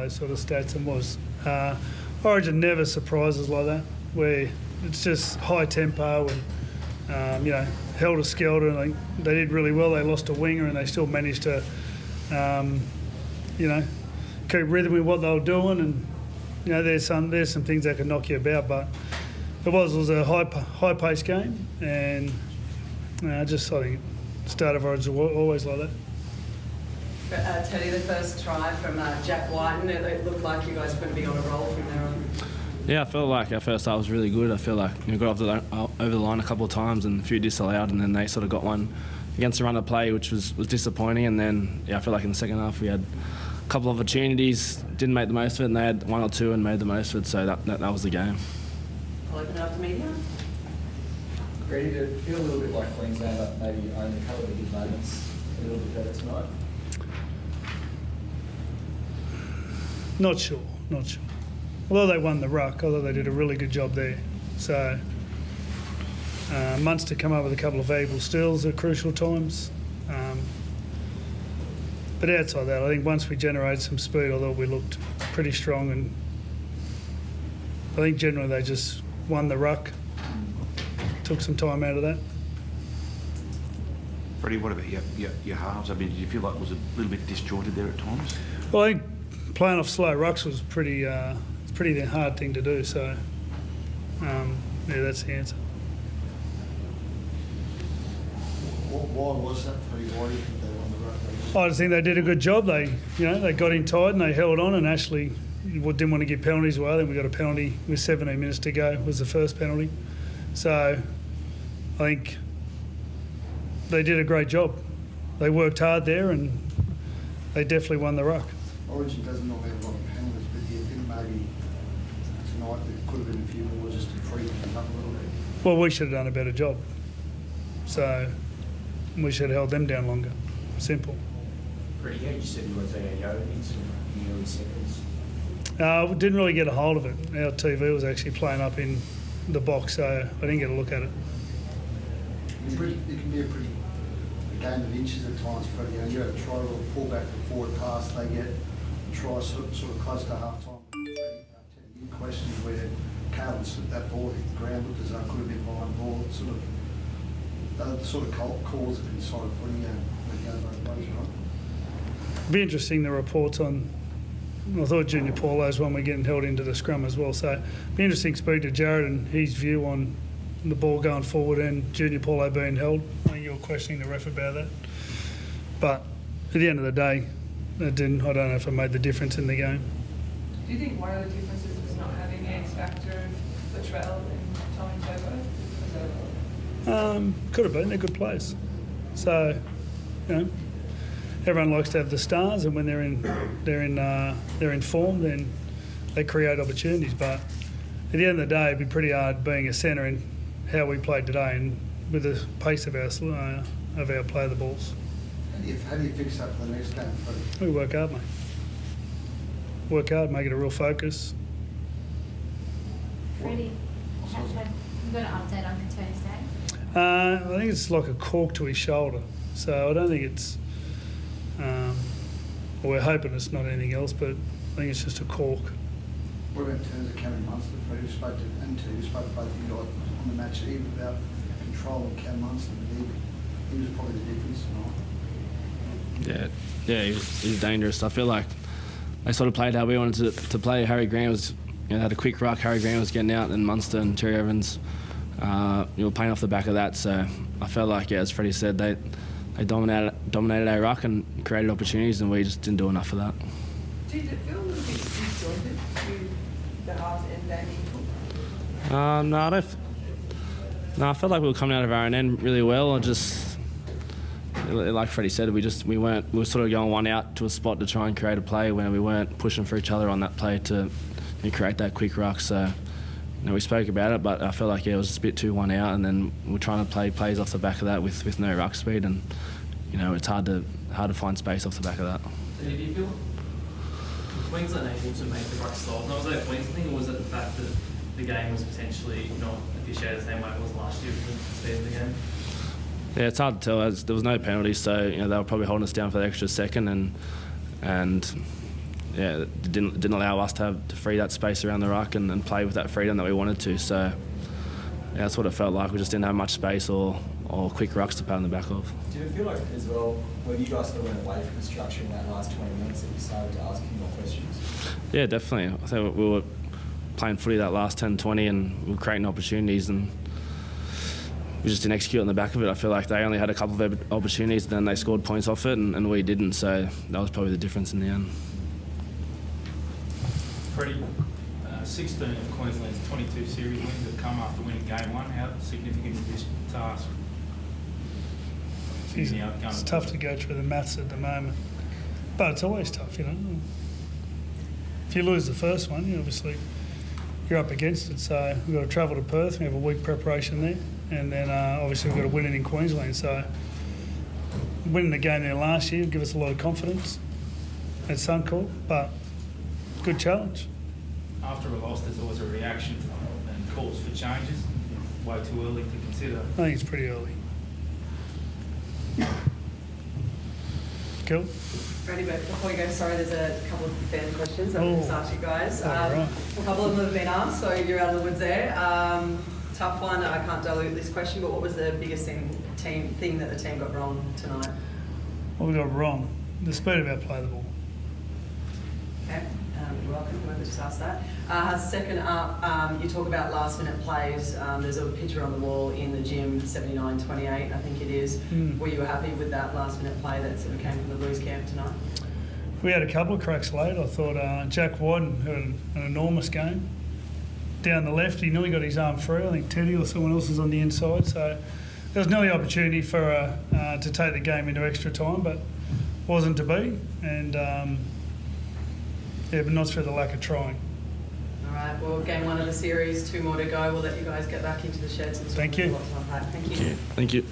those sort of stats and was. Origin never surprises like that, where it's just high tempo and, helter skelter. And they did really well. They lost a winger and they still managed to, keep rhythm with what they were doing. And, there's some things that can knock you about, but it was a high-paced game, and I think start of Origin always like that. Teddy, the first try from Jack Whiten, it looked like you guys were going to be on a roll from there on. Yeah, I felt like our first half was really good. I feel like got over the line a couple of times and a few disallowed, and then they sort of got one against the run of play, which was disappointing. And then I feel like in the second half we had a couple of opportunities, didn't make the most of it, and they had one or two and made the most of it. So that was the game. I'll open it up to media. Ready to feel a little bit like Queensland, maybe only a couple of good moments a little bit better tonight? Not sure. Although they won the ruck, although they did a really good job there. So Munster come up with a couple of valuable steals at crucial times. But outside that, I think once we generated some speed, I thought we looked pretty strong, and I think generally they just won the ruck, took some time out of that. Freddie, what about your halves? I mean, did you feel like it was a little bit disjointed there at times? Well, I think playing off slow rucks was pretty hard thing to do. So, that's the answer. Why was that for you? Why do you think they won the ruck? I just think they did a good job. They got in tight and they held on, and Ashley didn't want to give penalties away. Then we got a penalty with 17 minutes to go. Was the first penalty. So, I think they did a great job. They worked hard there, and they definitely won the ruck. Origin doesn't normally have a lot of penalties, but do you think maybe tonight there could have been a few more just to free them up a little bit? Well, we should have done a better job. So we should have held them down longer. Simple. Freddie, you said you were taking Yoda in the early seconds. We didn't really get a hold of it. Our TV was actually playing up in the box, so I didn't get a look at it. It can be a game of inches at times, Freddie. You have a try or a pull back and forward pass, they get a try sort of close to half time. In questions where Carlton slipped that ball, hit the ground, looked as though it could have been behind ball. It's the sort of calls that inside of footy that goes both ways, right? Be interesting, the reports on. I thought Junior Paulo's one we're getting held into the scrum as well. So be interesting to speak to Jared and his view on the ball going forward and Junior Paulo being held. I think you're questioning the ref about that. But at the end of the day, it didn't. I don't know if it made the difference in the game. Do you think one of the differences was not having the X factor of Latrell and Tommy Turbo? Could have been. They're good players. So, everyone likes to have the stars, and when they're in form, then they create opportunities. But at the end of the day, it'd be pretty hard being a centre in how we played today and with the pace of our play of the balls. How do you fix that for the next game, Freddie? We work hard, mate. Work hard, make it a real focus. Freddie, have you got an update on Katona's day? I think it's like a cork to his shoulder. So I don't think it's... we're hoping it's not anything else, but I think it's just a cork. What about in terms of Cameron Munster? Freddie, you spoke to both of you guys on the match eve about control of Cam Munster. He was probably the difference tonight. Yeah, he was dangerous. I feel like they sort of played how we wanted to play. Harry Grant was, had a quick ruck. Harry Grant was getting out, and Munster and Cherry Evans, playing off the back of that. So I felt like, as Freddie said, they dominated our ruck and created opportunities, and we just didn't do enough of that. Did it feel a little bit disjointed with the halves and Damien Cook? No, I don't. No, I felt like we were coming out of our own end really well. Like Freddie said, we were sort of going one out to a spot to try and create a play when we weren't pushing for each other on that play to create that quick ruck. So, we spoke about it, but I felt like it was just a bit too one out, and then we're trying to play plays off the back of that with no ruck speed, and it's hard to find space off the back of that. So did you feel Queensland able to make the right styles? Was that a Queensland thing, or was it the fact that the game was potentially not officiated the same way it was last year for the speed of the game? Yeah, it's hard to tell. There was no penalties, so they were probably holding us down for the extra second, and yeah, it didn't allow us to free that space around the ruck and play with that freedom that we wanted to. So yeah, that's what it felt like. We just didn't have much space or quick rucks to pat on the back of. Do you feel like as well, when you guys sort of went away from the structure in that last 20 minutes, that you started to ask more questions? Yeah, definitely. I think we were playing footy that last 10, 20 and we were creating opportunities and we just didn't execute on the back of it. I feel like they only had a couple of opportunities, then they scored points off it and we didn't. So that was probably the difference in the end. Freddie, 16 of Queensland's 22 series wins have come after winning game 1. How significant is this task? It's tough to go through the maths at the moment, but it's always tough, you know. If you lose the first one, you're up against it. So we've got to travel to Perth. We have a week preparation there, and then obviously we've got to win it in Queensland. So winning the game there last year give us a lot of confidence at Suncorp, but good challenge. After a loss, there's always a reaction and calls for changes. Way too early to consider. I think it's pretty early. Cool. Ready, but before we go, sorry, there's a couple of fan questions I've just asked you guys. All right. A couple of them have been asked, so you're out of the woods there. Tough one, I can't dilute this question, but what was the biggest thing that the team got wrong tonight? What we got wrong? The speed of our play the ball. Okay, you're welcome, whoever just asked that. Second up, you talk about last minute plays. There's a picture on the wall in the gym, 79-28, I think it is. Were you happy with that last minute play that sort of came from the Blues camp tonight? We had a couple of cracks late. I thought Jack Wadden had an enormous game. Down the left, he nearly got his arm free. I think Teddy or someone else was on the inside. So there was nearly opportunity for to take the game into extra time, but wasn't to be. And but not through the lack of trying. All right, well, game 1 of the series, 2 more to go. We'll let you guys get back into the sheds and Thank you. Thank you. Thank you.